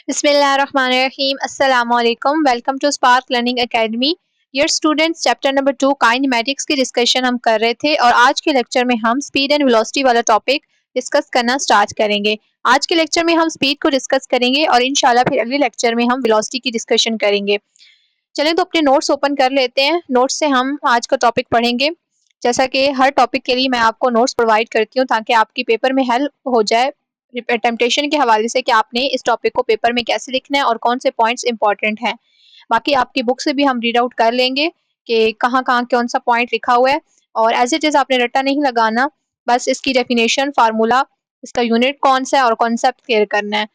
Bismillahirrahmanirrahim. Assalamu alaikum. Welcome to Spark Learning Academy. Dear students, chapter number 2 kinematics की discussion हम कर रहे थे और आज के लेक्चर में हम स्पीड एंड वेलोसिटी वाला टॉपिक डिस्कस करना स्टार्ट करेंगे। आज के लेक्चर में हम स्पीड को डिस्कस करेंगे और इंशाल्लाह फिर अगले लेक्चर में हम वेलोसिटी की डिस्कशन करेंगे। चलें तो अपने नोट्स ओपन कर लेते हैं। नोट्स से हम आज का टॉपिक पढ़ेंगे। जैसा कि हर टॉपिक के लिए मैं आपको नोट्स प्रोवाइड करती हूँ ताकि आपकी पेपर में हेल्प हो जाए टेम्पटेशन के हवाले से कि आपने इस टॉपिक को पेपर में कैसे लिखना है और कौन से पॉइंट्स इंपॉर्टेंट हैं। बाकी आपकी बुक से भी हम रीड आउट कर लेंगे कि कहाँ कहाँ कौन सा पॉइंट लिखा हुआ है और एज इट इज़ आपने रट्टा नहीं लगाना, बस इसकी डेफिनेशन, फार्मूला, इसका यूनिट कौन सा है और कॉन्सेप्ट क्लियर करना है।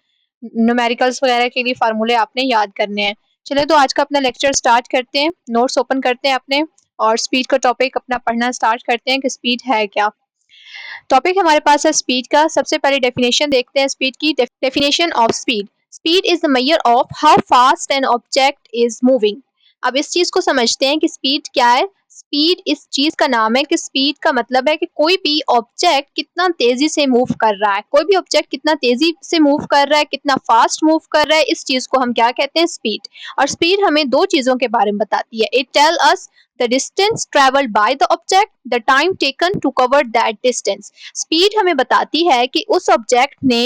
न्यूमेरिकल्स वगैरह के लिए फार्मूले आपने याद करने हैं। चलिए तो आज का अपना लेक्चर स्टार्ट करते हैं। नोट्स ओपन करते हैं अपने और स्पीड का टॉपिक अपना पढ़ना स्टार्ट करते हैं कि स्पीड है क्या। टॉपिक हमारे पास है स्पीड का। सबसे पहले डेफिनेशन देखते हैं स्पीड की। Definition of speed: speed is the measure of how fast an object is moving. अब इस चीज को समझते हैं कि स्पीड क्या है। स्पीड इस चीज का नाम है कि स्पीड का मतलब है कि कोई भी ऑब्जेक्ट कितना तेजी से मूव कर रहा है, कोई भी ऑब्जेक्ट कितना तेजी से मूव कर रहा है, कितना फास्ट मूव कर रहा है, इस चीज को हम क्या कहते हैं, स्पीड। और स्पीड हमें दो चीजों के बारे में बताती है। It tell us the distance traveled by the object, the time taken to cover that distance। Speed हमें बताती है कि उस ऑब्जेक्ट ने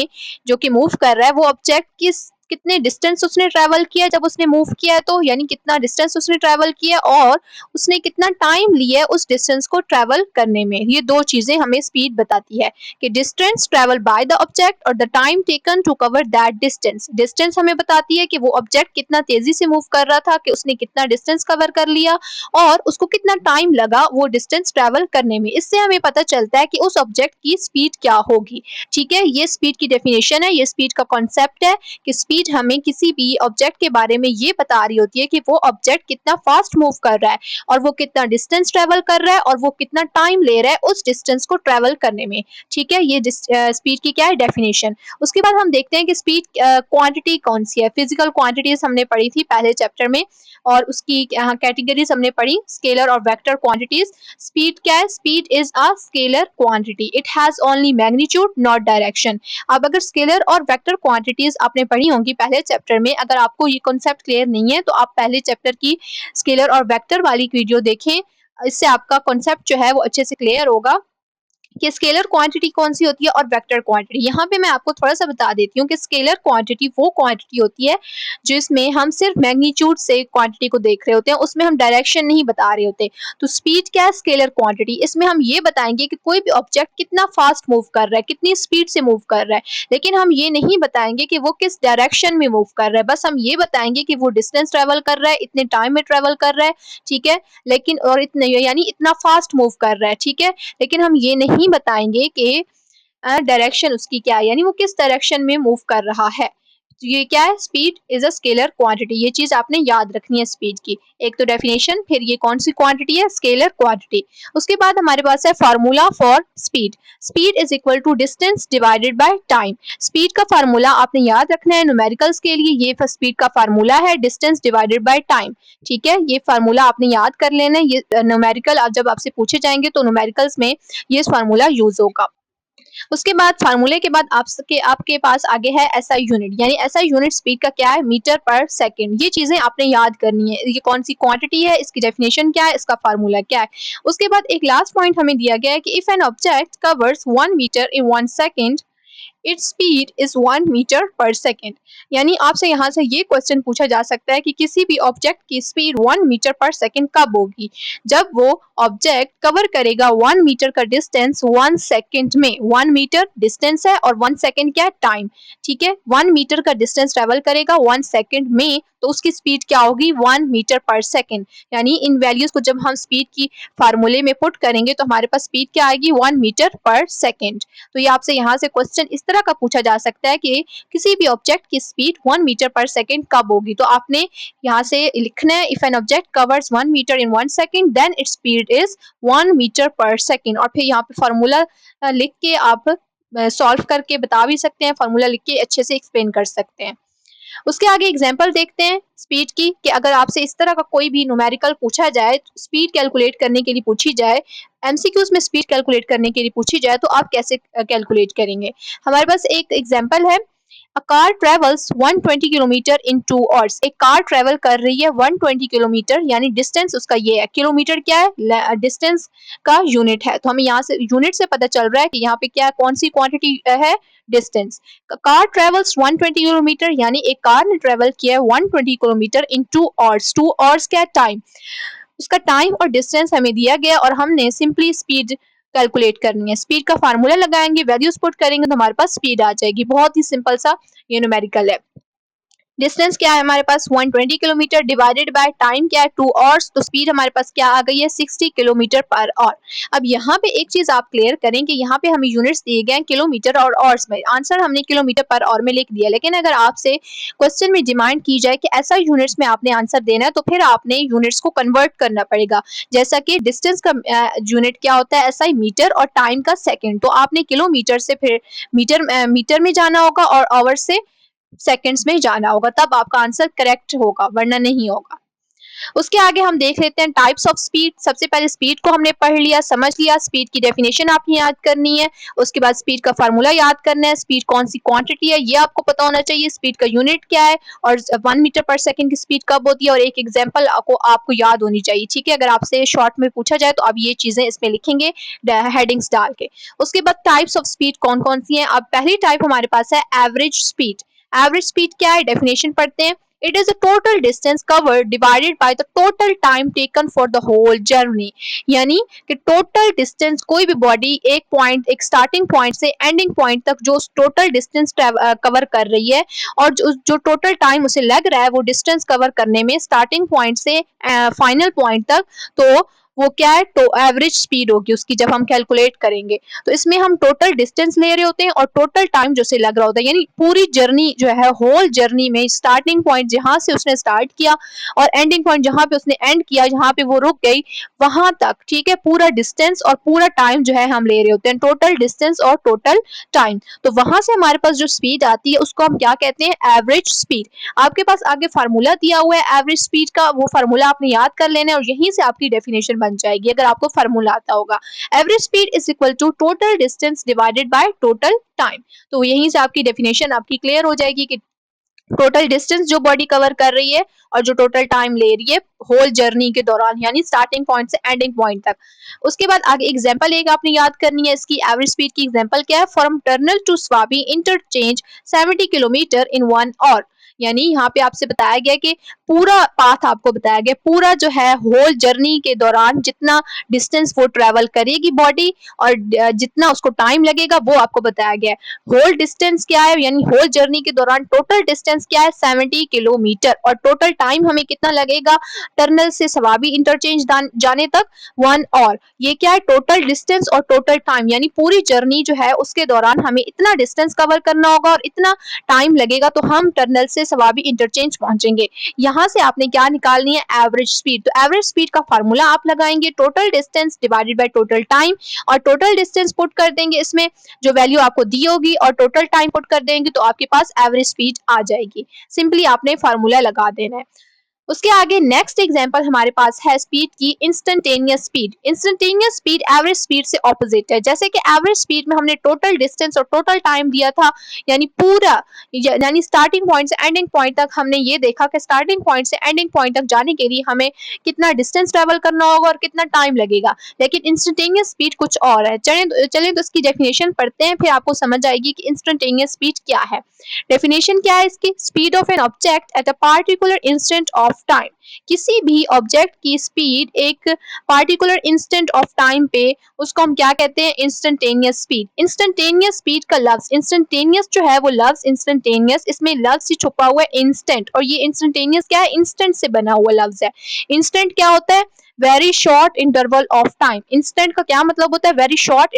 जो कि मूव कर रहा है वो ऑब्जेक्ट कितने डिस्टेंस उसने ट्रैवल किया जब उसने मूव किया है, तो यानी कितना डिस्टेंस उसने ट्रैवल किया और उसने कितना टाइम लिया है उस डिस्टेंस को ट्रैवल करने में। ये दो चीजें हमें स्पीड बताती है कि distance travel by the object और the time taken to cover that distance. Distance हमें बताती है कि वो ऑब्जेक्ट कितना तेजी से मूव कर रहा था, कि उसने कितना डिस्टेंस कवर कर लिया और उसको कितना टाइम लगा वो डिस्टेंस ट्रैवल करने में। इससे हमें पता चलता है कि उस ऑब्जेक्ट की स्पीड क्या होगी। ठीक है, ये स्पीड की डेफिनेशन है, ये स्पीड का कॉन्सेप्ट है कि स्पीड हमें किसी भी ऑब्जेक्ट के बारे में ये बता रही होती है कि वो ऑब्जेक्ट कितना फास्ट मूव कर रहा है और वो कितना डिस्टेंस ट्रैवल कर रहा है और वो कितना टाइम ले रहा है उस डिस्टेंस को ट्रैवल करने में। ठीक है, ये स्पीड की क्या है, डेफिनेशन। उसके बाद हम देखते हैं कि स्पीड क्वांटिटी कौन सी है। फिजिकल क्वांटिटीज हमने पढ़ी थी पहले चैप्टर में और उसकी कैटेगरीज हमने पढ़ी, स्केलर और वेक्टर क्वांटिटीज। स्पीड क्या है? Speed is a scalar quantity, it has only magnitude not direction. अब अगर स्केलर और वेक्टर क्वांटिटीज आपने पढ़ी होंगी पहले चैप्टर में, अगर आपको ये कॉन्सेप्ट क्लियर नहीं है तो आप पहले चैप्टर की स्केलर और वेक्टर वाली वीडियो देखें, इससे आपका कॉन्सेप्ट जो है वो अच्छे से क्लियर होगा कि स्केलर क्वांटिटी कौन सी होती है और वेक्टर क्वांटिटी। यहाँ पे मैं आपको थोड़ा सा बता देती हूँ कि स्केलर क्वांटिटी वो क्वांटिटी होती है जिसमें हम सिर्फ मैग्नीट्यूड से क्वांटिटी को देख रहे होते हैं, उसमें हम डायरेक्शन नहीं बता रहे होते। तो स्पीड क्या है? Scalar quantity. इसमें हम ये बताएंगे कि कोई भी ऑब्जेक्ट कितना फास्ट मूव कर रहा है, कितनी स्पीड से मूव कर रहा है, लेकिन हम ये नहीं बताएंगे कि वो किस डायरेक्शन में मूव कर रहा है। बस हम ये बताएंगे कि वो डिस्टेंस ट्रेवल कर रहा है, इतने टाइम में ट्रेवल कर रहा है, ठीक है, लेकिन और इतने यानी इतना फास्ट मूव कर रहा है, ठीक है, लेकिन हम ये नहीं बताएंगे कि डायरेक्शन उसकी क्या है, यानी वो किस डायरेक्शन में मूव कर रहा है। तो ये क्या है? Speed is a scalar quantity. ये चीज आपने याद रखनी है स्पीड की। एक तो डेफिनेशन, फिर ये कौन सी क्वांटिटी है? Scalar quantity. उसके बाद हमारे पास है formula for speed. Speed is equal to distance divided by time. Speed का फार्मूला आपने याद रखना है न्यूमेरिकल्स के लिए। ये स्पीड का फार्मूला है डिस्टेंस डिवाइडेड बाय टाइम। ठीक है, ये फार्मूला आपने याद कर लेना है। ये न्यूमेरिकल जब आपसे पूछे जाएंगे तो न्यूमेरिकल्स में ये फार्मूला यूज होगा। उसके बाद फार्मूले के बाद आपके पास आगे है एसआई यूनिट, यानी एसआई यूनिट स्पीड का क्या है? मीटर पर सेकंड। ये चीजें आपने याद करनी है। ये कौन सी क्वांटिटी है, इसकी डेफिनेशन क्या है, इसका फार्मूला क्या है। उसके बाद एक लास्ट पॉइंट हमें दिया गया है कि if an object covers 1 metre in 1 second, its speed is 1 metre per second. यानी आपसे यहाँ से ये क्वेश्चन पूछा जा सकता है कि किसी भी ऑब्जेक्ट की स्पीड 1 मीटर पर सेकेंड कब होगी? जब वो ऑब्जेक्ट कवर करेगा 1 मीटर का डिस्टेंस 1 सेकेंड में। 1 मीटर डिस्टेंस है और 1 सेकेंड क्या है? टाइम। ठीक है, 1 मीटर का डिस्टेंस ट्रेवल करेगा 1 सेकेंड में, तो उसकी स्पीड क्या होगी? 1 मीटर पर सेकेंड। यानी इन वैल्यूज को जब हम स्पीड की फार्मूले में पुट करेंगे तो हमारे पास स्पीड क्या आएगी? 1 मीटर पर सेकेंड। तो ये आपसे यहाँ से क्वेश्चन इस तरह का पूछा जा सकता है कि किसी भी ऑब्जेक्ट की स्पीड 1 मीटर पर सेकेंड कब होगी? तो आपने यहाँ से लिखना है if an object covers 1 metre in 1 second then its speed is 1 metre per second. और फिर यहाँ पे फार्मूला लिख के आप सॉल्व करके बता भी सकते हैं, फार्मूला लिख के अच्छे से एक्सप्लेन कर सकते हैं। उसके आगे एग्जांपल देखते हैं स्पीड की कि अगर आपसे इस तरह का कोई भी न्यूमेरिकल पूछा जाए, स्पीड कैलकुलेट करने के लिए पूछी जाए, एमसीक्यूज में स्पीड कैलकुलेट करने के लिए पूछी जाए, तो आप कैसे कैलकुलेट करेंगे। हमारे पास एक एग्जांपल है a car travels 120 kilometre in 2 hours. एक कार ट्रेवल कर रही है 120 किलोमीटर, यानी डिस्टेंस उसका ये है। किलोमीटर क्या है? डिस्टेंस का यूनिट है। तो हमें यहाँ से यूनिट से पता चल रहा है कि यहाँ पे क्या कौन सी क्वांटिटी है? डिस्टेंस। कार ट्रेवल्स 120 किलोमीटर, यानी एक कार ने ट्रेवल किया है 120 किलोमीटर इन 2 आवर्स। 2 आवर्स क्या टाइम, उसका टाइम और डिस्टेंस हमें दिया गया और हमने सिंपली स्पीड कैलकुलेट करनी है। स्पीड का फार्मूला लगाएंगे, वैल्यूज पुट करेंगे तो हमारे पास स्पीड आ जाएगी। बहुत ही सिंपल सा ये न्यूमेरिकल है। डिस्टेंस क्या है हमारे पास 120 किलोमीटर डिवाइडेड बाय टाइम क्या है 2 आवर्स, तो स्पीड हमारे पास क्या आ गई है 60 किलोमीटर पर आवर। अब यहाँ पे एक चीज आप क्लियर करें कि यहाँ पे हमें यूनिट्स दिए गए हैं किलोमीटर और आवर्स में। आंसर हमने किलोमीटर पर आवर में लिख दिया, लेकिन अगर आपसे क्वेश्चन में डिमांड की जाए कि ऐसा यूनिट्स में आपने आंसर देना है तो फिर आपने यूनिट्स को कन्वर्ट करना पड़ेगा। जैसा कि डिस्टेंस का यूनिट क्या होता है SI मीटर और टाइम का सेकेंड, तो आपने किलोमीटर से फिर मीटर में जाना होगा और आवर से सेकंड्स में जाना होगा, तब आपका आंसर करेक्ट होगा, वरना नहीं होगा। उसके आगे हम देख लेते हैं टाइप्स ऑफ स्पीड। सबसे पहले स्पीड को हमने पढ़ लिया, समझ लिया। स्पीड की डेफिनेशन आपने याद करनी है। उसके बाद स्पीड का फार्मूला याद करना है। स्पीड कौन सी क्वांटिटी है ये आपको पता होना चाहिए। स्पीड का यूनिट क्या है और 1 मीटर पर सेकंड की स्पीड कब होती है, और एक एग्जांपल आपको याद होनी चाहिए। ठीक है, अगर आपसे शॉर्ट में पूछा जाए तो आप ये चीजें इसमें लिखेंगे हेडिंग्स डाल के। उसके बाद टाइप्स ऑफ स्पीड कौन कौन सी हैं। अब पहली टाइप हमारे पास है एवरेज स्पीड। एवरेज स्पीड क्या है, डेफिनेशन पढ़ते हैं। It is a total distance covered divided by the total time taken for the whole journey। यानी कि टोटल डिस्टेंस, कोई भी बॉडी एक पॉइंट, एक स्टार्टिंग पॉइंट से एंडिंग पॉइंट तक जो टोटल डिस्टेंस कवर कर रही है और जो टोटल टाइम उसे लग रहा है वो डिस्टेंस कवर करने में स्टार्टिंग पॉइंट से फाइनल पॉइंट तक, तो वो क्या है, तो एवरेज स्पीड होगी उसकी जब हम कैलकुलेट करेंगे। तो इसमें हम टोटल डिस्टेंस ले रहे होते हैं और टोटल टाइम जो से लग रहा होता है, यानी पूरी जर्नी जो है, होल जर्नी में स्टार्टिंग पॉइंट जहां से उसने स्टार्ट किया और एंडिंग पॉइंट जहां पे उसने एंड किया, जहां पे वो रुक गई, वहां तक, ठीक है, पूरा डिस्टेंस और पूरा टाइम जो है हम ले रहे होते हैं, टोटल डिस्टेंस और टोटल टाइम। तो वहां से हमारे पास जो स्पीड आती है उसको हम क्या कहते हैं, एवरेज स्पीड। आपके पास आगे फार्मूला दिया हुआ है एवरेज स्पीड का, वो फार्मूला आपने याद कर लेना है और यहीं से आपकी डेफिनेशन बन जाएगी अगर आपको फार्मूला आता होगा। Average speed is equal to total distance divided by total time. तो यहीं से आपकी डेफिनेशन आपकी क्लियर हो जाएगी कि टोटल डिस्टेंस जो बॉडी कवर कर रही है और जो टोटल टाइम ले रही है होल जर्नी के दौरान, यानी स्टार्टिंग पॉइंट से एंडिंग पॉइंट तक। उसके बाद आगे एग्जांपल एक आपने याद करनी है इसकी। एवरेज स्पीड की एग्जांपल क्या है, from Tarnol to Swabi interchange 70 kilometre in 1 hour. यानी यहाँ पे आपसे बताया गया कि पूरा पाथ आपको बताया गया, पूरा जो है होल जर्नी के दौरान जितना डिस्टेंस वो ट्रेवल करेगी बॉडी और जितना उसको टाइम लगेगा वो आपको बताया गया है। होल डिस्टेंस क्या है, यानी होल जर्नी के दौरान टोटल डिस्टेंस क्या है 70 किलोमीटर और टोटल टाइम हमें कितना लगेगा टर्नल से सवाबी इंटरचेंज जाने तक 1 आवर। ये क्या है, टोटल डिस्टेंस और टोटल टाइम, यानी पूरी जर्नी जो है उसके दौरान हमें इतना डिस्टेंस कवर करना होगा और इतना टाइम लगेगा तो हम टर्नल से सवाबी इंटरचेंज पहुंचेंगे। यहाँ से आपने क्या निकालनी है, एवरेज स्पीड। तो एवरेज स्पीड का फार्मूला आप लगाएंगे total distance divided by total time, और टोटल डिस्टेंस पुट कर देंगे इसमें जो वैल्यू आपको दी होगी और टोटल टाइम पुट कर देंगे तो आपके पास एवरेज स्पीड आ जाएगी। सिंपली आपने फार्मूला लगा देना है। उसके आगे नेक्स्ट एग्जांपल हमारे पास है स्पीड की instantaneous speed. Instantaneous speed average speed से ऑपोजिट है। जैसे कि एवरेज स्पीड में हमने टोटल डिस्टेंस और टोटल टाइम दिया था, यानी पूरा, यानी स्टार्टिंग पॉइंट से एंडिंग पॉइंट तक हमने ये देखा कि स्टार्टिंग पॉइंट से एंडिंग पॉइंट तक जाने के लिए हमें कितना डिस्टेंस ट्रेवल करना होगा और कितना टाइम लगेगा। लेकिन इंस्टेंटेनियस स्पीड कुछ और है। चलें तो इसकी डेफिनेशन पढ़ते हैं, फिर आपको समझ आएगी कि इंस्टेंटेनियस स्पीड क्या है। डेफिनेशन क्या है इसकी, speed of an object at a particular instant of time. किसी भी ऑब्जेक्ट की स्पीड एक पार्टिकुलर इंस्टेंट ऑफ टाइम पे, उसको हम क्या कहते हैं, इंस्टेंटेनियस स्पीड। इंस्टेंटेनियस स्पीड का लफ्ज, इंस्टेंटेनियस जो है वो लफ्ज इंस्टेंटेनियस, इसमें लफ्ज ही छुपा हुआ है इंस्टेंट, और ये इंस्टेंटेनियस क्या है, इंस्टेंट से बना हुआ लफ्ज है। इंस्टेंट क्या होता है, very short interval of time. Instant का क्या मतलब होता है, very short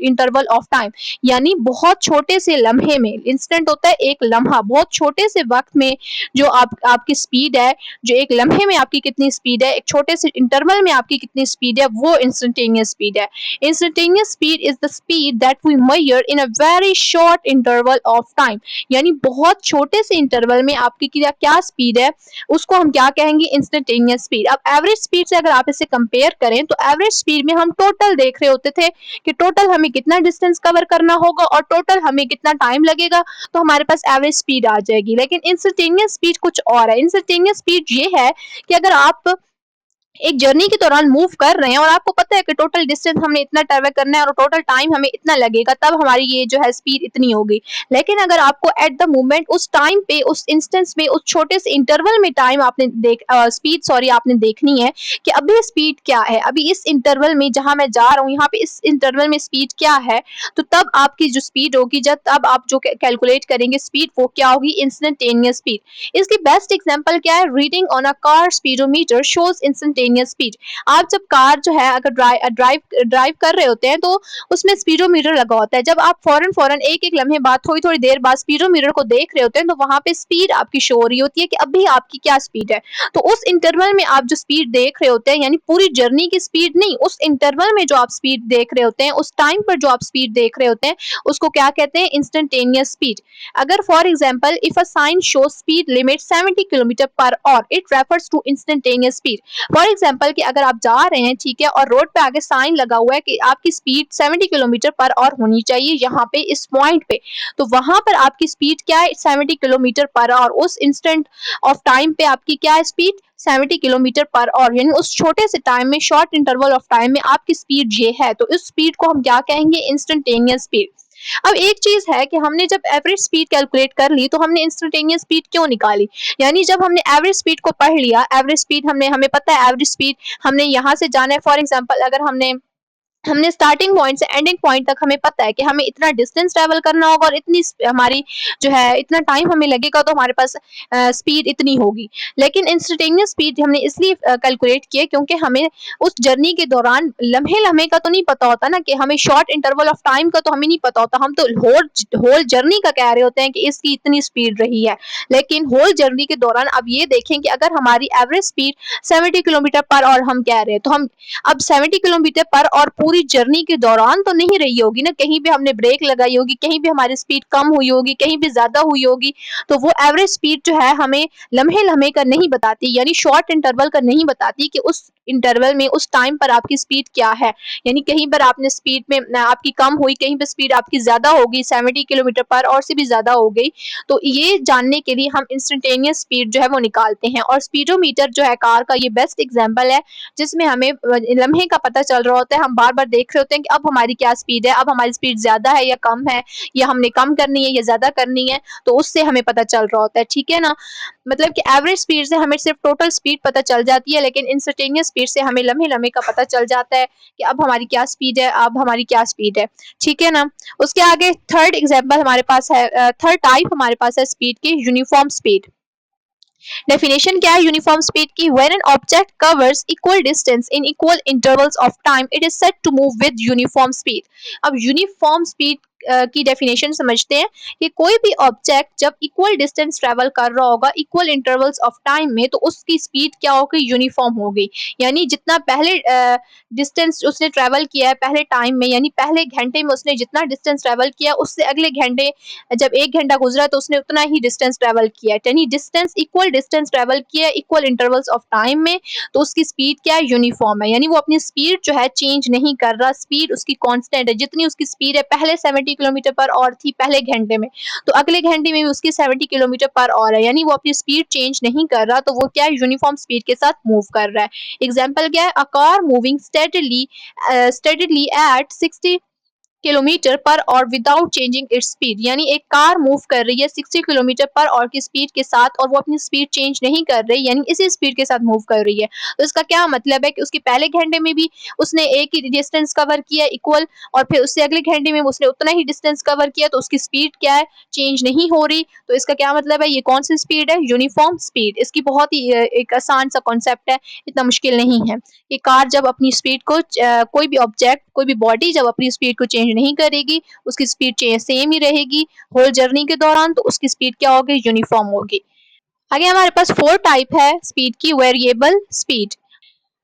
interval of time, यानी बहुत छोटे से लम्हे में। इंस्टेंट होता है एक लम्हा, बहुत छोटे से वक्त में जो आपकी स्पीड है, जो एक लम्हे में आपकी कितनी स्पीड है, एक छोटे से इंटरवल में आपकी कितनी स्पीड है, वो इंस्टेंटेनियस स्पीड है। Instantaneous speed is the speed that we measure in a very short interval of time. यानी बहुत छोटे से इंटरवल में आपकी क्या स्पीड है, उसको हम क्या कहेंगे, इंस्टेंटेनियस स्पीड। अब एवरेज स्पीड से अगर आप इसे कंपेयर करें तो एवरेज स्पीड में हम टोटल देख रहे होते थे कि टोटल हमें कितना डिस्टेंस कवर करना होगा और टोटल हमें कितना टाइम लगेगा, तो हमारे पास एवरेज स्पीड आ जाएगी। लेकिन इंस्टेंटेनियस स्पीड कुछ और है। इंस्टेंटेनियस स्पीड ये है कि अगर आप एक जर्नी के दौरान मूव कर रहे हैं और आपको पता है कि टोटल डिस्टेंस हमने इतना ट्रैवल करना है और टोटल टाइम हमें इतना लगेगा, तब हमारी ये जो है स्पीड इतनी होगी। लेकिन अगर आपको एट द मोमेंट उस टाइम पे, उस इंस्टेंस में, उस छोटे से इंटरवल में टाइम आपने स्पीड सॉरी आपने देखनी है कि अभी स्पीड क्या है, अभी इस इंटरवल में जहां मैं जा रहा हूँ यहाँ पे इस इंटरवल में स्पीड क्या है, तो तब आपकी जो स्पीड होगी, जब तब आप जो कैलकुलेट करेंगे स्पीड, वो क्या होगी, इंस्टेंटेनियस स्पीड। इसकी बेस्ट एग्जांपल क्या है, reading on a car speedometer shows instantaneous speed. आप जब कार जो है अगर ड्राइव ड्राइव कर रहे होते हैं तो उसमें स्पीडोमीटर लगा होता है। जब आप फौरन फौरन एक एक लम्हे बाद, थोड़ी थोड़ी देर बाद स्पीडोमीटर को देख रहे होते हैं तो वहां पे स्पीड आपकी शो हो रही होती है कि अभी आपकी क्या स्पीड है। तो उस इंटरवल में आप जो स्पीड देख रहे होते हैं, यानी पूरी जर्नी की स्पीड नहीं, उस इंटरवल में जो आप स्पीड देख रहे होते हैं, उस टाइम पर जो आप स्पीड देख रहे होते हैं, उसको क्या कहते हैं, इंस्टेंटेनियस स्पीड। अगर for example if a sign show speed limit 70 kilometre per hour, it refers to instantaneous speed. For example कि अगर आप जा रहे हैं, ठीक है, और रोड पे आगे साइन लगा हुआ है कि आपकी स्पीड 70 किलोमीटर पर आवर होनी चाहिए यहाँ पे इस पॉइंट पे, तो वहां पर आपकी स्पीड क्या है, 70 किलोमीटर पर आवर। उस इंस्टेंट ऑफ टाइम पे आपकी क्या है स्पीड, 70 किलोमीटर पर आवर, यानी उस छोटे से टाइम में, शॉर्ट इंटरवल ऑफ टाइम में आपकी स्पीड ये है। तो इस स्पीड को हम क्या कहेंगे, इंस्टेंटेनियस स्पीड। अब एक चीज है कि हमने जब एवरेज स्पीड कैलकुलेट कर ली तो हमने इंस्टेंटेनियस स्पीड क्यों निकाली, यानी जब हमने एवरेज स्पीड को पढ़ लिया, एवरेज स्पीड हमें पता है एवरेज स्पीड हमने यहाँ से जाना है। फॉर एग्जांपल अगर हमने स्टार्टिंग पॉइंट से एंडिंग पॉइंट तक हमें पता है कि हमें इतना डिस्टेंस ट्रेवल करना होगा और इतनी हमारी जो है इतना टाइम हमें लगेगा, तो हमारे पास स्पीड इतनी होगी। लेकिन इंस्टेंटेनियस स्पीड हमने इसलिए कैलकुलेट किए क्योंकि हमें उस जर्नी के दौरान लम्हे लम्हे का तो नहीं पता होता ना, कि हमें शॉर्ट इंटरवल ऑफ टाइम का तो हमें नहीं पता होता, हम तो होल जर्नी का कह रहे होते हैं कि इसकी इतनी स्पीड रही है। लेकिन होल जर्नी के दौरान अब ये देखें कि अगर हमारी average speed 70 kilometre per our हम कह रहे हैं, तो हम अब 70 किलोमीटर पर और पूरी जर्नी के दौरान तो नहीं रही होगी ना, कहीं भी हमने ब्रेक लगाई होगी, कहीं भी हमारी स्पीड कम हुई होगी, कहीं भी ज्यादा हुई होगी। तो वो एवरेज स्पीड जो है हमें लम्हे लम्हे का नहीं बताती, यानी शॉर्ट इंटरवल का नहीं बताती कि उस इंटरवल में, उस टाइम पर आपकी स्पीड क्या है। यानी कहीं पर आपने स्पीड में आपकी कम हुई, कहीं पर स्पीड आपकी ज्यादा होगी, 70 किलोमीटर पर और से भी ज्यादा हो गई, तो ये जानने के लिए हम इंस्टेंटेनियस स्पीड जो है वो निकालते हैं। और स्पीडोमीटर जो है कार का, ये बेस्ट एग्जाम्पल है जिसमें हमें लम्हे का पता चल रहा होता है। हम बार बार देख रहे होते हैं कि अब हमारी क्या स्पीड है, अब हमारी स्पीड ज्यादा है या कम है, या हमने कम करनी है या ज्यादा करनी है, तो उससे हमें पता चल रहा होता है, ठीक है ना। मतलब कि एवरेज स्पीड से हमें सिर्फ टोटल स्पीड पता चल जाती है, लेकिन इंस्टेंटेनियस स्पीड से हमें लम्हे लम्हे का पता चल जाता है कि अब हमारी क्या स्पीड है, अब हमारी क्या स्पीड है, ठीक है ना। उसके आगे थर्ड एग्जाम्पल हमारे पास है, थर्ड टाइप हमारे पास है स्पीड की, यूनिफॉर्म स्पीड। डेफिनेशन क्या है यूनिफॉर्म स्पीड की, when an object covers equal distance in equal intervals of time it is said to move with uniform speed. अब यूनिफॉर्म स्पीड की डेफिनेशन समझते हैं कि कोई भी ऑब्जेक्ट जब इक्वल डिस्टेंस ट्रेवल कर रहा होगा इक्वल इंटरवल्स ऑफ टाइम में, तो उसकी स्पीड क्या होगी, यूनिफॉर्म होगी। यानी जितना पहले डिस्टेंस उसने ट्रेवल किया है पहले टाइम में, यानी पहले घंटे में उसने जितना डिस्टेंस ट्रेवल किया, उससे अगले घंटे जब एक घंटा गुजरा तो उसने उतना ही डिस्टेंस ट्रेवल किया है। यानी डिस्टेंस इक्वल डिस्टेंस ट्रेवल किया इक्वल इंटरवल्स ऑफ टाइम में, तो उसकी स्पीड क्या है, यूनिफॉर्म है। यानी वो अपनी स्पीड जो है चेंज नहीं कर रहा, स्पीड उसकी कांस्टेंट है। जितनी उसकी स्पीड है पहले 70 किलोमीटर पर आवर थी पहले घंटे में, तो अगले घंटे में भी उसकी 70 किलोमीटर पर आवर है, यानी वो अपनी स्पीड चेंज नहीं कर रहा, तो वो क्या है, यूनिफॉर्म स्पीड के साथ मूव कर रहा है। एग्जाम्पल क्या है, a car moving steadily at 60 kilometre per और विदाउट चेंजिंग इट्स स्पीड। यानी एक कार मूव कर रही है 60 किलोमीटर पर और की स्पीड के साथ, और वो अपनी स्पीड चेंज नहीं कर रही, यानी इसी स्पीड के साथ मूव कर रही है। तो इसका क्या मतलब है कि उसके पहले घंटे में भी उसने एक ही डिस्टेंस कवर किया इक्वल, और फिर उससे अगले घंटे में उसने उतना ही डिस्टेंस कवर किया, तो उसकी स्पीड क्या है, चेंज नहीं हो रही। तो इसका क्या मतलब है, ये कौन सी स्पीड है, यूनिफॉर्म स्पीड। इसकी बहुत ही एक आसान सा कॉन्सेप्ट है, इतना मुश्किल नहीं है। कि कार जब अपनी स्पीड को कोई भी ऑब्जेक्ट, कोई भी बॉडी जब अपनी स्पीड को चेंज नहीं करेगी, उसकी स्पीड सेम ही रहेगी होल जर्नी के दौरान, तो उसकी स्पीड क्या होगी, यूनिफॉर्म होगी। आगे हमारे पास फोर टाइप है स्पीड की, वेरिएबल स्पीड।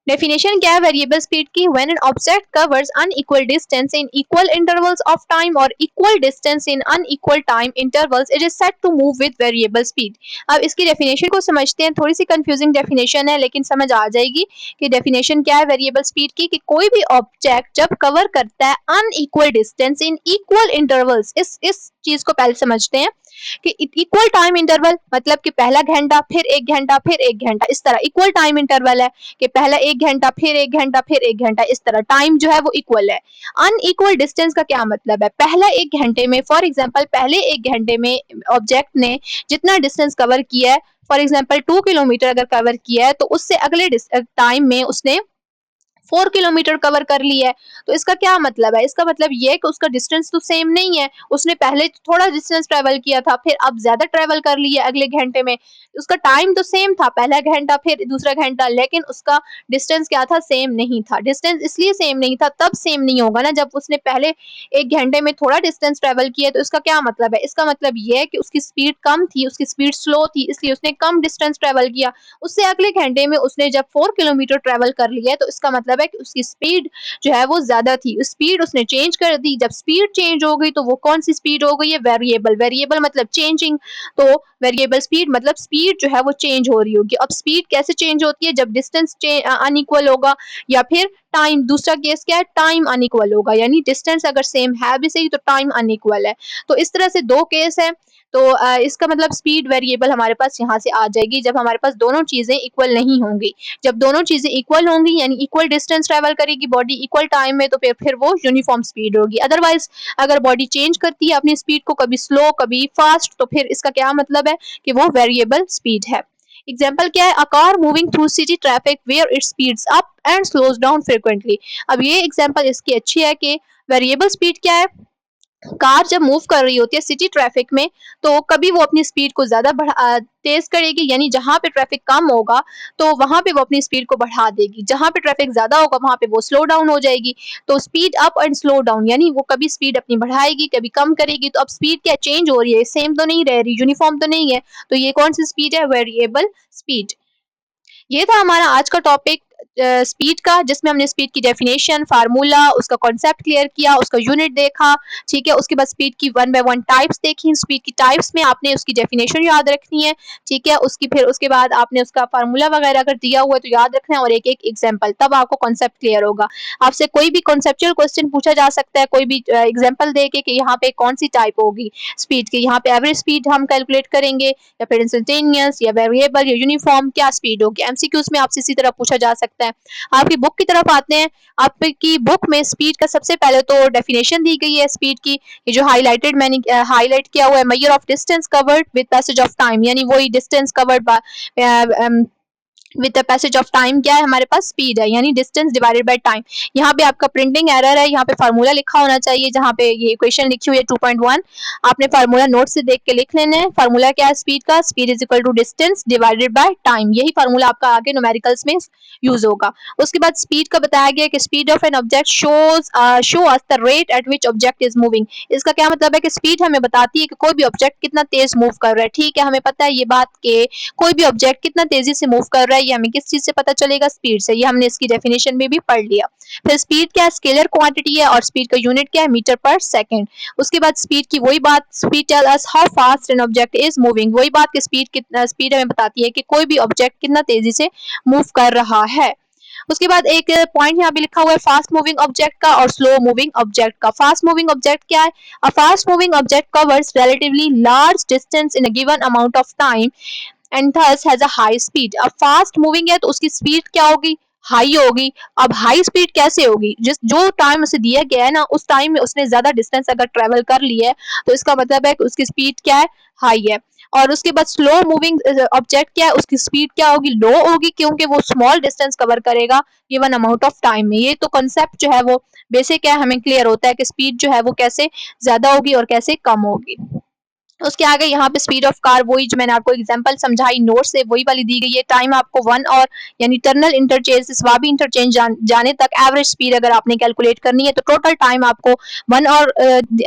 डेफिनेशन क्या है वेरिएबल स्पीड की? When an object covers unequal distance in equal intervals of time और equal distance in unequal time intervals it is said to move with variable speed. अब इसकी definition को समझते हैं। थोड़ी सी कंफ्यूजिंग डेफिनेशन है लेकिन समझ आ जाएगी कि डेफिनेशन क्या है वेरिएबल स्पीड की। कि कोई भी ऑब्जेक्ट जब कवर करता है unequal distance in equal intervals, इस चीज को पहले समझते हैं कि इक्वल टाइम इंटरवल मतलब कि पहला घंटा फिर 1 घंटा फिर 1 घंटा, इस तरह इक्वल टाइम इंटरवल है कि पहला 1 घंटा फिर 1 घंटा फिर 1 घंटा, इस तरह टाइम जो है वो इक्वल है। अनइक्वल डिस्टेंस का क्या मतलब है? पहला 1 घंटे में, फॉर एग्जाम्पल पहले 1 घंटे में ऑब्जेक्ट ने जितना डिस्टेंस कवर किया है, फॉर एग्जाम्पल 2 किलोमीटर अगर कवर किया है, तो उससे अगले टाइम में उसने 4 किलोमीटर कवर कर लिया है। तो इसका क्या मतलब है? इसका मतलब ये है कि उसका डिस्टेंस तो सेम नहीं है। उसने पहले थोड़ा डिस्टेंस ट्रेवल किया था, फिर अब ज्यादा ट्रेवल कर लिया अगले घंटे में। उसका टाइम तो सेम था, पहला घंटा फिर दूसरा घंटा, लेकिन उसका डिस्टेंस क्या था? सेम नहीं था। डिस्टेंस इसलिए सेम नहीं था, तब सेम नहीं होगा ना जब उसने पहले 1 घंटे में थोड़ा डिस्टेंस ट्रेवल किया। तो इसका क्या मतलब है? इसका मतलब ये है कि उसकी स्पीड कम थी, उसकी स्पीड स्लो थी, इसलिए उसने कम डिस्टेंस ट्रेवल किया। उससे अगले घंटे में उसने जब 4 किलोमीटर ट्रेवल कर लिया है, तो इसका मतलब है कि उसकी स्पीड जो है वो ज्यादा थी। स्पीड उसने चेंज कर दी। जब स्पीड चेंज हो गई तो वो कौन सी स्पीड हो गई है? वेरिएबल। वेरिएबल मतलब चेंजिंग, तो वेरिएबल स्पीड मतलब स्पीड जो है वो चेंज हो रही होगी। अब स्पीड कैसे चेंज होती है? जब डिस्टेंस अनइक्वल होगा, या फिर टाइम, दूसरा केस क्या है? टाइम अनइक्वल होगा, यानी डिस्टेंस अगर सेम है भी सही तो टाइम अनइक्वल है। तो इस तरह से दो केस है। तो इसका मतलब स्पीड वेरिएबल हमारे पास यहाँ से आ जाएगी जब हमारे पास दोनों चीजें इक्वल नहीं होंगी। जब दोनों चीजें इक्वल होंगी यानी इक्वल डिस्टेंस ट्रेवल करेगी बॉडी इक्वल टाइम में, तो फिर वो यूनिफॉर्म स्पीड होगी। अदरवाइज अगर बॉडी चेंज करती है अपनी स्पीड को, कभी स्लो कभी फास्ट, तो फिर इसका क्या मतलब है? कि वो वेरिएबल स्पीड है। एग्जाम्पल क्या है? A car moving through city traffic where it speeds up and slows down frequently. अब ये एग्जाम्पल इसकी अच्छी है कि वेरिएबल स्पीड क्या है? कार जब मूव कर रही होती है सिटी ट्रैफिक में, तो कभी वो अपनी स्पीड को ज्यादा तेज करेगी, यानी जहां पे ट्रैफिक कम होगा तो वहां पे वो अपनी स्पीड को बढ़ा देगी, जहां पे ट्रैफिक ज्यादा होगा वहां पे वो स्लो डाउन हो जाएगी। तो speed up and slow down, यानी वो कभी स्पीड अपनी बढ़ाएगी कभी कम करेगी। तो अब स्पीड क्या चेंज हो रही है? सेम तो नहीं रह रही, यूनिफॉर्म तो नहीं है। तो ये कौन सी स्पीड है? Variable speed. ये था हमारा आज का टॉपिक स्पीड का, जिसमें हमने स्पीड की डेफिनेशन, फार्मूला, उसका कॉन्सेप्ट क्लियर किया, उसका यूनिट देखा। ठीक है, उसके बाद स्पीड की 1 बाय 1 टाइप्स देखी। स्पीड की टाइप्स में आपने उसकी डेफिनेशन याद रखनी है। ठीक है, उसकी फिर उसके बाद आपने उसका फार्मूला वगैरह अगर दिया हुआ है तो याद रखना है, और एक एक एग्जाम्पल, तब आपको कॉन्सेप्ट क्लियर होगा। आपसे कोई भी कॉन्सेप्चुअल क्वेश्चन पूछा जा सकता है, कोई भी एग्जाम्पल दे के कि यहाँ पे कौन सी टाइप होगी स्पीड की। यहाँ पे एवरेज स्पीड हम कैलकुलेट करेंगे, या फिर इंस्टेंटेनियस, या वेरिएबल, या यूनिफॉर्म, क्या स्पीड होगी। एमसीक्यूज में आपसे इसी तरह पूछा जा सकता है। आपकी बुक की तरफ आते हैं। आपकी बुक में स्पीड का सबसे पहले तो डेफिनेशन दी गई है स्पीड की। ये जो हाईलाइटेड मैंने हाईलाइट किया हुआ है, measure of distance covered with passage of time, यानी वही distance covered by with the passage of time क्या है हमारे पास? स्पीड है, यानी डिस्टेंस डिवाइडेड बाय टाइम। यहाँ पे आपका प्रिंटिंग एरर है, यहाँ पे फार्मूला लिखा होना चाहिए। जहाँ पे ये इक्वेशन लिखी हुई है 2.1, आपने फार्मूला नोट से देख के लिख लेना है। फार्मूला क्या है स्पीड का? Speed is equal to distance divided by time. यही फार्मूला आपका आगे न्यूमेरिकल्स में यूज होगा। उसके बाद स्पीड का बताया गया कि speed of an object show us the rate at which object is moving. इसका क्या मतलब है? कि स्पीड हमें बताती है कि कोई भी ऑब्जेक्ट कितना तेज मूव कर रहा है। ठीक है, हमें पता है ये बात कि कोई भी ऑब्जेक्ट कितना तेजी से मूव कर रहा है, ये हमें किस चीज से पता चलेगा? स्पीड से। ये हमने इसकी डेफिनेशन में भी पढ़ लिया। फिर स्पीड क्या है? स्केलर क्वांटिटी है, और स्पीड का यूनिट क्या है? मीटर पर सेकंड। उसके बाद स्पीड की वही बात, speed tell us how fast an object is moving. वही बात कि स्पीड कितना, स्पीड हमें बताती है कि कोई भी ऑब्जेक्ट कितना तेजी से मूव कर रहा है। उसके बाद एक पॉइंट यहाँ पे लिखा हुआ है फास्ट मूविंग ऑब्जेक्ट का और स्लो मूविंग ऑब्जेक्ट का। फास्ट मूविंग ऑब्जेक्ट क्या है? A fast moving object covers relatively large distance in a given amount of time and thus has a high speed. अब फास्ट मूविंग है तो उसकी speed क्या होगी? हाई होगी। अब हाई स्पीड कैसे होगी? जिस जो टाइम उसे दिया गया है ना, उस टाइम में उसने ज्यादा डिस्टेंस अगर ट्रेवल कर लिया है, तो इसका मतलब है कि उसकी स्पीड क्या है? हाई है। और उसके बाद स्लो मूविंग ऑब्जेक्ट क्या है? उसकी स्पीड क्या होगी? लो होगी, क्योंकि वो स्मॉल डिस्टेंस कवर करेगा गिवन अमाउंट ऑफ टाइम में। ये तो कॉन्सेप्ट जो है वो बेसिक है, हमें क्लियर होता है कि स्पीड जो है वो कैसे ज्यादा होगी और कैसे कम होगी। उसके आगे यहाँ पे स्पीड ऑफ कार वही जो मैंने आपको एग्जांपल समझाई नोट से वही वाली दी गई है। टाइम आपको 1 और यानी टर्नल इंटरचेंज से स्वाबी इंटरचेंज जाने तक एवरेज स्पीड अगर आपने कैलकुलेट करनी है तो टोटल टाइम आपको 1 और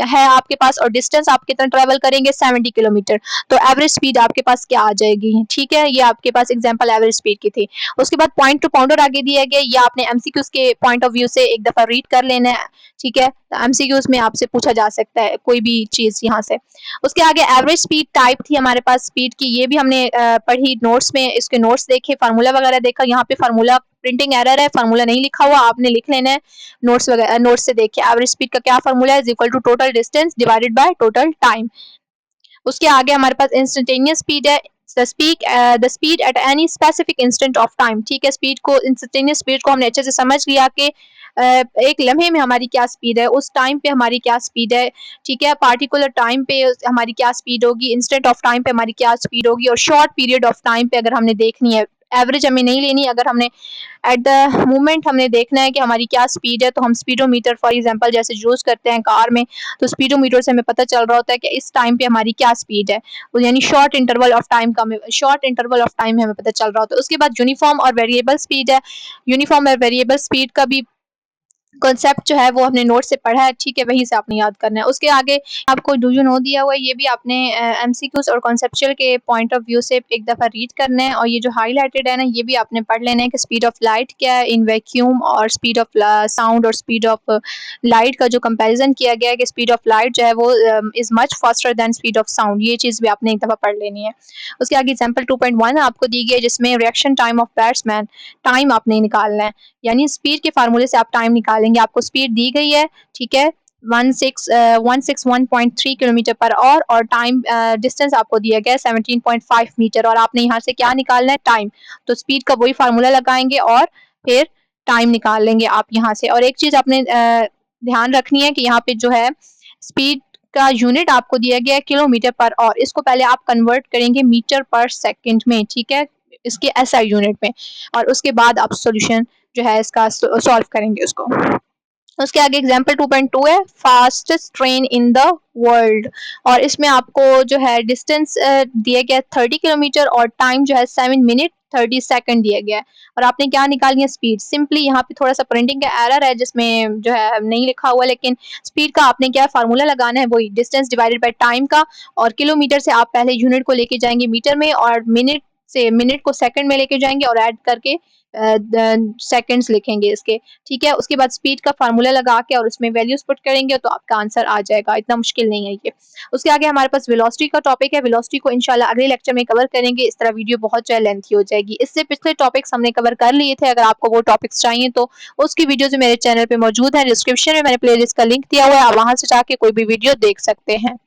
है आपके पास, और डिस्टेंस आप कितना ट्रेवल करेंगे 70 किलोमीटर। तो एवरेज स्पीड आपके पास क्या आ जाएगी, ठीक है। ये आपके पास एग्जाम्पल एवरेज स्पीड की थी। उसके बाद पॉइंट टू पाउंडर आगे दिया गया, ये आपने एमसीक्यूज के पॉइंट ऑफ व्यू से एक दफा रीड कर लेना है, ठीक है। एमसीक्यूज में आपसे पूछा जा सकता है कोई भी चीज यहाँ से। उसके आगे एवरेज स्पीड टाइप थी हमारे पास स्पीड की, ये भी हमने पढ़ी नोट्स में, इसके नोट्स देखे, फार्मूला वगैरह देखा। यहाँ पे फार्मूला प्रिंटिंग एरर है, फार्मूला नहीं लिखा हुआ, आपने लिख लेना है नोट्स वगैरह। नोट्स से देखिए एवरेज स्पीड का क्या फार्मूला है, is equal to total distance divided by total time. उसके आगे हमारे पास इंस्टेंटेनियस स्पीड है, the speed at any specific instant of time, ठीक है। स्पीड को, इंस्टेंटेनियस स्पीड को हमने अच्छे से समझ लिया कि एक लम्हे में हमारी क्या स्पीड है, उस टाइम पे हमारी क्या स्पीड है, ठीक है। पार्टिकुलर टाइम पे हमारी क्या स्पीड होगी, इंस्टेंट ऑफ टाइम पे हमारी क्या स्पीड होगी, और शॉर्ट पीरियड ऑफ टाइम पे अगर हमने देखनी है, एवरेज हमें नहीं लेनी, अगर हमने एट द मोमेंट हमने देखना है कि हमारी क्या स्पीड है, तो हम स्पीडोमीटर फॉर एग्जांपल जैसे यूज करते हैं कार में, तो स्पीडोमीटर से हमें पता चल रहा होता है कि इस टाइम पे हमारी क्या स्पीड है, तो यानी शॉर्ट इंटरवल ऑफ टाइम का, शॉर्ट इंटरवल ऑफ टाइम में हमें पता चल रहा होता है। उसके बाद यूनिफॉर्म और वेरिएबल स्पीड है, यूनिफॉर्म और वेरिएबल स्पीड का भी कॉन्सेप्ट जो है वो हमने नोट से पढ़ा है, ठीक है, वहीं से आपने याद करना है। उसके आगे आपको डू यू नो दिया हुआ है, ये भी आपने एमसीक्यूज और कॉन्सेप्चुअल के पॉइंट ऑफ व्यू से एक दफ़ा रीड करना है, और ये जो हाईलाइटेड है ना, ये भी आपने पढ़ लेना है कि स्पीड ऑफ लाइट क्या है इन वैक्यूम, और स्पीड ऑफ साउंड और स्पीड ऑफ लाइट का जो कंपैरिजन किया गया है कि स्पीड ऑफ लाइट जो है वो is much faster than speed of sound, ये चीज़ भी आपने एक दफ़ा पढ़ लेनी है। उसके आगे एग्जाम्पल 2.1 आपको दी गई है, जिसमें reaction time of batsman, time आपने निकालना है, यानी स्पीड के फार्मूले से आप टाइम निकालेंगे। आपको स्पीड दी गई है, ठीक है, 161.3 किलोमीटर पर आवर, और टाइम डिस्टेंस आपको दिया गया है 17.5 मीटर, और आपने यहाँ से क्या निकालना है, टाइम। तो स्पीड का वही फार्मूला लगाएंगे और फिर टाइम निकाल लेंगे आप यहाँ से। और एक चीज आपने ध्यान रखनी है कि यहाँ पे जो है स्पीड का यूनिट आपको दिया गया है किलोमीटर पर आवर, इसको पहले आप कन्वर्ट करेंगे मीटर पर सेकंड में, ठीक है, इसके एसआई यूनिट में, और उसके बाद आप सॉल्यूशन जो है इसका सॉल्व करेंगे उसको। उसके आगे एग्जाम्पल 2.2 है, fastest train in the world, और इसमें आपको जो है डिस्टेंस दिया गया है 30 किलोमीटर, और टाइम जो है 7 मिनट 30 सेकंड दिया गया है, और आपने क्या निकालनी है, स्पीड। सिंपली यहाँ पे थोड़ा सा प्रिंटिंग का एरर है जिसमें जो है नहीं लिखा हुआ, लेकिन स्पीड का आपने क्या फार्मूला लगाना है, वही डिस्टेंस डिवाइडेड बाय टाइम का, और किलोमीटर से आप पहले यूनिट को लेके जाएंगे मीटर में, और मिनट से मिनट को सेकंड में लेके जाएंगे, और ऐड करके सेकंड्स लिखेंगे इसके, ठीक है। उसके बाद स्पीड का फार्मूला लगा के और उसमें वैल्यूज पुट करेंगे तो आपका आंसर आ जाएगा, इतना मुश्किल नहीं है ये। उसके आगे हमारे पास वेलोसिटी का टॉपिक है, वेलोसिटी को इंशाल्लाह अगले लेक्चर में कवर करेंगे, इस तरह वीडियो बहुत ज्यादा लेंथी हो जाएगी। इससे पिछले टॉपिक्स हमने कवर कर लिए थे, अगर आपको वो टॉपिक्स चाहिए तो उसकी वीडियोज मेरे चैनल पे मौजूद है, डिस्क्रिप्शन में मैंने प्लेलिस्ट का लिंक दिया हुआ है, आप वहां से जाके कोई भी वीडियो देख सकते हैं।